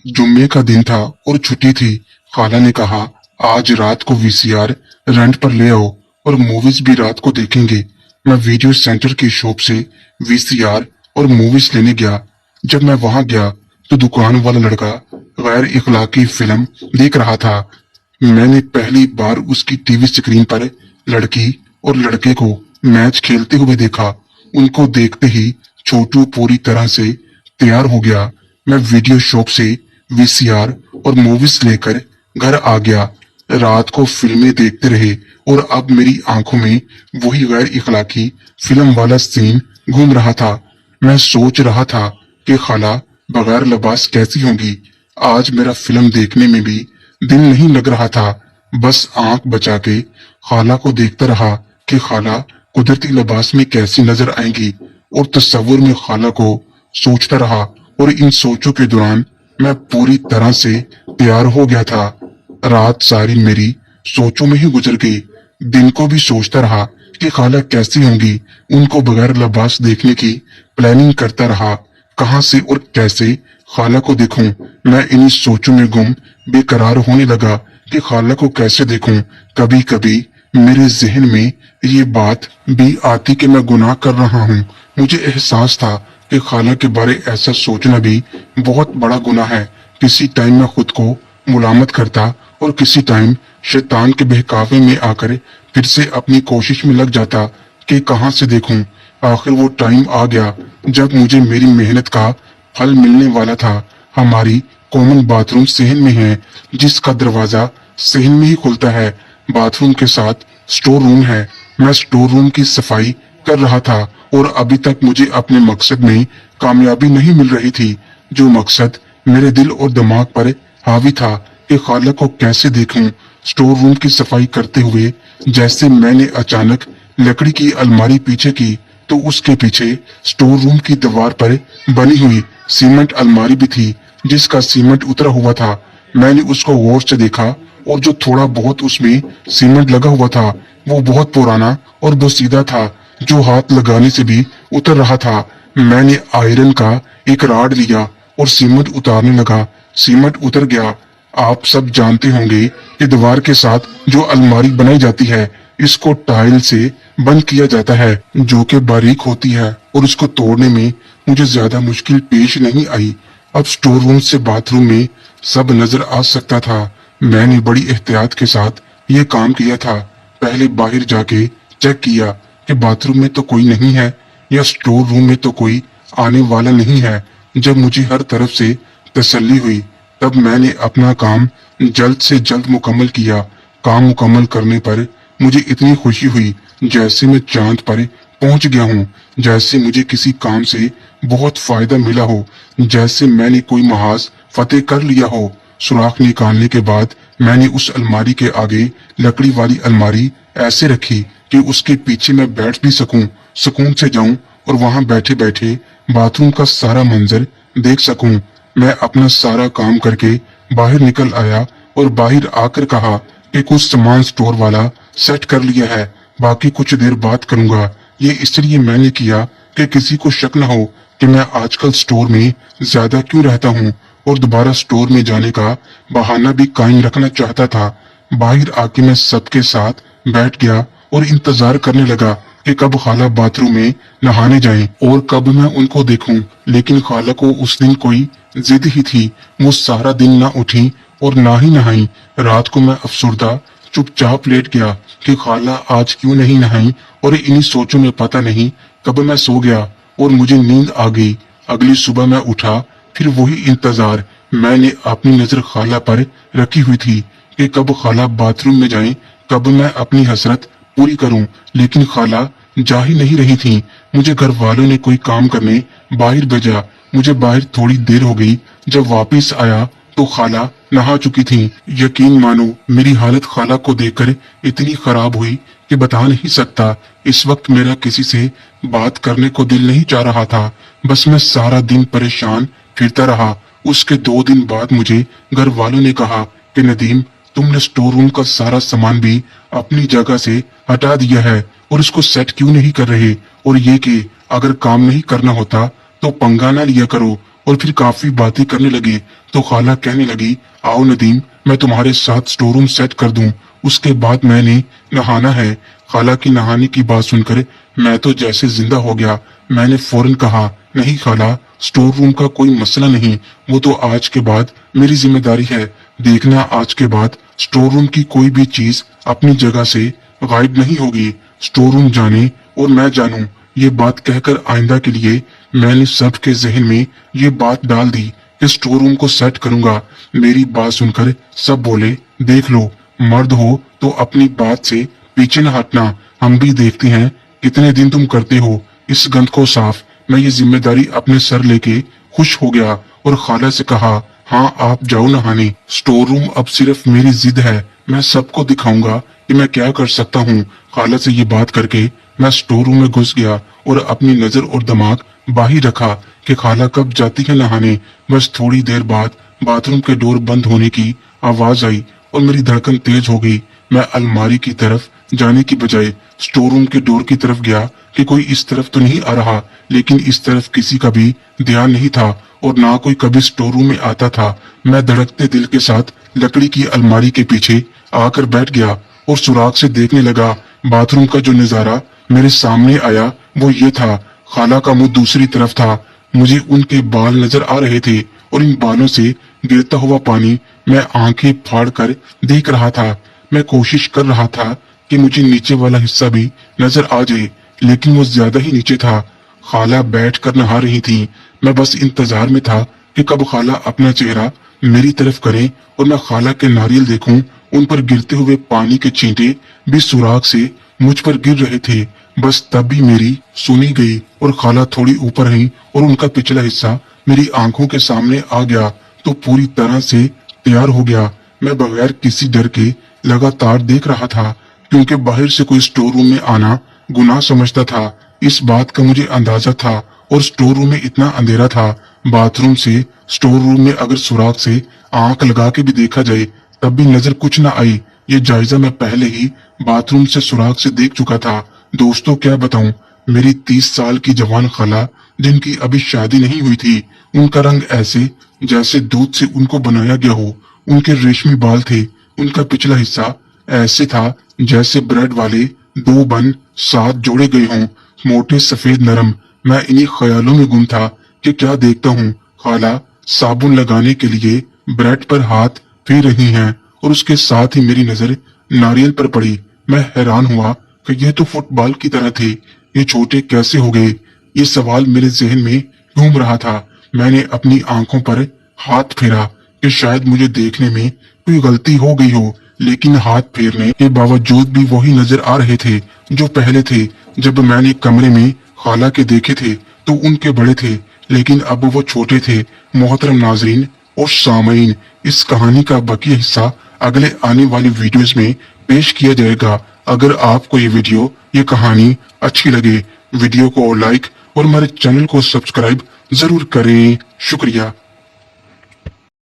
जुम्मे का दिन था और छुट्टी थी। खाला ने कहा, आज रात को वीसीआर रेंट पर ले आओ और मूवीज भी रात को देखेंगे। मैं वीडियो सेंटर की शॉप से वीसीआर और मूवीज लेने गया। जब मैं वहां गया तो दुकान वाला लड़का गैर इखलाकी फिल्म देख रहा था। मैंने पहली बार उसकी टीवी स्क्रीन पर लड़की और लड़के को मैच खेलते हुए देखा। उनको देखते ही छोटू पूरी तरह से तैयार हो गया। मैं वीडियो शॉप से वीसीआर और मूवीज लेकर घर आ गया। रात को फिल्में देखते रहे और अब मेरी आंखों में वही गैर इखलाकी फिल्म वाला सीन घूम रहा था। मैं सोच रहा था कि खाला बगैर लिबास कैसी होंगी। आज मेरा फिल्म देखने में भी दिल नहीं लग रहा था। बस आंख बचा के खाला को देखता रहा कि खाला कुदरती लिबास में कैसी नजर आएंगी, और तस्वुर में खाला को सोचता रहा। और इन सोचों के दौरान मैं पूरी तरह से तैयार हो गया था। रात सारी मेरी सोचों में ही गुजर गई। दिन को भी सोचता रहा कि खाला कैसी होंगी। उनको बगैर लिबास देखने की प्लानिंग करता रहा। कहां से और कैसे खाला को देखूं। मैं इन्हीं सोचों में गुम बेकरार होने लगा कि खाला को कैसे देखूं। कभी कभी मेरे जहन में ये बात भी आती कि मैं गुनाह कर रहा हूँ। मुझे एहसास था कि खाला के बारे ऐसा सोचना भी बहुत बड़ा गुनाह है। किसी टाइम मैं खुद को मुलामत करता और किसी टाइम शैतान के बहकावे में आकर फिर से अपनी कोशिश में लग जाता कि कहां से देखूं। आखिर वो टाइम आ गया जब मुझे मेरी मेहनत का फल मिलने वाला था। हमारी कॉमन बाथरूम सहन में है, जिसका दरवाजा सहन में ही खुलता है। बाथरूम के साथ स्टोर रूम है। मैं स्टोर रूम की सफाई कर रहा था और अभी तक मुझे अपने मकसद में कामयाबी नहीं मिल रही थी। जो मकसद मेरे दिल और दिमाग पर हावी था कि खाला को कैसे देखूं। स्टोर रूम की सफाई करते हुए जैसे मैंने अचानक लकड़ी की अलमारी पीछे की तो उसके पीछे स्टोर रूम की दीवार पर बनी हुई सीमेंट अलमारी भी थी, जिसका सीमेंट उतरा हुआ था। मैंने उसको गौर से देखा और जो थोड़ा बहुत उसमें सीमेंट लगा हुआ था वो बहुत पुराना और बोसीदा था, जो हाथ लगाने से भी उतर रहा था। मैंने आयरन का एक राड लिया और सीमेंट उतारने लगा। सीमेंट उतर गया। आप सब जानते होंगे कि दीवार के साथ जो अलमारी बनाई जाती है, इसको टाइल से बंद किया जाता है, जो कि बारीक होती है, और उसको तोड़ने में मुझे ज्यादा मुश्किल पेश नहीं आई। अब स्टोर रूम से बाथरूम में सब नजर आ सकता था। मैंने बड़ी एहतियात के साथ ये काम किया था। पहले बाहर जाके चेक किया कि बाथरूम में तो कोई नहीं है या स्टोर रूम में तो कोई आने वाला नहीं है। जब मुझे हर तरफ से तसल्ली हुई तब मैंने अपना काम जल्द से जल्द मुकम्मल किया। काम मुकम्मल करने पर मुझे इतनी खुशी हुई जैसे मैं चांद पर पहुंच गया हूँ, जैसे मुझे किसी काम से बहुत फायदा मिला हो, जैसे मैंने कोई महाज फतेह कर लिया हो। सुराख निकालने के बाद मैंने उस अलमारी के आगे लकड़ी वाली अलमारी ऐसे रखी कि उसके पीछे मैं बैठ भी सकूं, सुकून से जाऊं और वहां बैठे बैठे बाथरूम का सारा मंजर देख सकूं। मैं अपना सारा काम करके बाहर निकल आया और बाहर आकर कहा कि कुछ सामान स्टोर वाला सेट कर लिया है, बाकी कुछ देर बात करूंगा। ये इसलिए मैंने किया कि किसी को शक न हो कि मैं आजकल स्टोर में ज्यादा क्यों रहता हूँ, और दोबारा स्टोर में जाने का बहाना भी कायम रखना चाहता था। बाहर आके मैं सबके साथ बैठ गया और इंतजार करने लगा कि कब खाला बाथरूम में नहाने जाएं और कब मैं उनको देखूं। लेकिन खाला को उस दिन कोई जिद ही थी। वो सारा दिन ना उठी और ना ही नहाई। रात को मैं अफसुर्दा चुपचाप लेट गया कि खाला आज क्यों नहीं नहाई, और इन्हीं सोचों में पता नहीं कब मैं सो गया और मुझे नींद आ गई। अगली सुबह मैं उठा, फिर वही इंतजार। मैंने अपनी नजर खाला पर रखी हुई थी कि कब खाला बाथरूम में जाएं, कब मैं अपनी हसरत पूरी करूं। लेकिन खाला जा ही नहीं रही थी। मुझे घर वालों ने कोई काम करने बाहर भेजा। मुझे बाहर थोड़ी देर हो गई। जब वापस आया तो खाला नहा चुकी थी। यकीन मानो मेरी हालत खाला को देखकर इतनी खराब हुई कि बता नहीं सकता। इस वक्त मेरा किसी से बात करने को दिल नहीं चाह रहा था। बस मैं सारा दिन परेशान फिरता रहा। उसके 2 दिन बाद मुझे घर वालों ने कहा कि नदीम, तुमने स्टोर रूम का सारा सामान भी अपनी जगह से हटा दिया है और इसको सेट क्यों नहीं कर रहे, और ये कि अगर काम नहीं करना होता तो पंगा ना लिया करो और फिर काफी बातें करने लगे। तो खाला कहने लगी, आओ नदीम, मैं तुम्हारे साथ स्टोर रूम सेट कर दूं, उसके बाद मैंने नहाना है। खाला की नहाने की बात सुनकर मैं तो जैसे जिंदा हो गया। मैंने फौरन कहा, नहीं खाला, स्टोर रूम का कोई मसला नहीं, वो तो आज के बाद मेरी जिम्मेदारी है। देखना, आज के बाद स्टोर रूम की कोई भी चीज अपनी जगह से गायब नहीं होगी। स्टोर रूम जाने और मैं जानूं, ये बात कहकर आइंदा के लिए मैंने सबके जहन में ये बात डाल दी कि स्टोर रूम को सेट करूंगा। मेरी बात सुनकर सब बोले, देख लो, मर्द हो तो अपनी बात से पीछे न हटना, हम भी देखते हैं कितने दिन तुम करते हो इस गंद को साफ। मैं ये जिम्मेदारी अपने सर लेके खुश हो गया और खाला से कहा, हाँ आप जाओ नहाने, स्टोर रूम अब सिर्फ मेरी जिद है, मैं सबको दिखाऊंगा कि मैं क्या कर सकता हूँ। खाला से ये बात करके मैं स्टोर रूम में घुस गया और अपनी नजर और दिमाग बाहर रखा कि खाला कब जाती है नहाने। बस थोड़ी देर बाद बाथरूम के डोर बंद होने की आवाज आई और मेरी धड़कन तेज हो गई। मैं अलमारी की तरफ जाने की बजाय स्टोर रूम के डोर की तरफ गया कि कोई इस तरफ तो नहीं आ रहा, लेकिन इस तरफ किसी का भी ध्यान नहीं था और ना कोई कभी स्टोर रूम में आता था। मैं धड़कते दिल के साथ लकड़ी की अलमारी के पीछे आकर बैठ गया और सुराग से देखने लगा। बाथरूम का जो नजारा मेरे सामने आया वो ये था, खाला का मुंह दूसरी तरफ था, मुझे उनके बाल नजर आ रहे थे और इन बालों से गिरता हुआ पानी मैं आंखें फाड़ कर देख रहा था। मैं कोशिश कर रहा था कि मुझे नीचे वाला हिस्सा भी नजर आ जाए, लेकिन वो ज्यादा ही नीचे था। खाला बैठ कर नहा रही थी। मैं बस इंतजार में था कि कब खाला अपना चेहरा मेरी तरफ करे और मैं खाला के नारियल देखूं। उन पर गिरते हुए पानी के छींटे भी सुराग से मुझ पर गिर रहे थे। बस तब भी मेरी सुनी गई और खाला थोड़ी ऊपर आई और उनका पिछला हिस्सा मेरी आंखों के सामने आ गया तो पूरी तरह से तैयार हो गया। मैं बगैर किसी डर के लगातार देख रहा था, क्योंकि बाहर से कोई स्टोर रूम में आना गुनाह समझता था। इस बात का मुझे अंदाजा था और स्टोर रूम में इतना अंधेरा था। बाथरूम से स्टोर रूम में अगर सुराग से आंख लगा के भी देखा जाए तब भी नजर कुछ न आई। ये जायजा मैं पहले ही बाथरूम से सुराग से देख चुका था। दोस्तों क्या बताऊं, मेरी 30 साल की जवान खाला जिनकी अभी शादी नहीं हुई थी, उनका रंग ऐसे जैसे दूध से उनको बनाया गया हो। उनके रेशमी बाल थे, उनका पिछला हिस्सा ऐसे था जैसे ब्रेड वाले 2 बन साथ जोड़े गए हों, मोटे सफेद नरम। मैं इन्हीं ख्यालों में गुम था कि क्या देखता हूँ, खाला साबुन लगाने के लिए ब्रेड पर हाथ फेर रही हैं और उसके साथ ही मेरी नजर नारियल पर पड़ी। मैं हैरान हुआ कि ये तो फुटबॉल की तरह थे, ये छोटे कैसे हो गए? ये सवाल मेरे जहन में घूम रहा था। मैंने अपनी आंखों पर हाथ फेरा कि शायद मुझे देखने में कोई गलती हो गई हो, लेकिन हाथ फेरने के बावजूद भी वही नजर आ रहे थे जो पहले थे। जब मैंने कमरे में खाला के देखे थे तो उनके बड़े थे, लेकिन अब वो छोटे थे। मोहतरम नाजरीन और सामईन, इस कहानी का बाकी हिस्सा अगले आने वाली वीडियोस में पेश किया जाएगा। अगर आपको ये कहानी अच्छी लगे, वीडियो को लाइक और हमारे चैनल को सब्सक्राइब जरूर करें। शुक्रिया।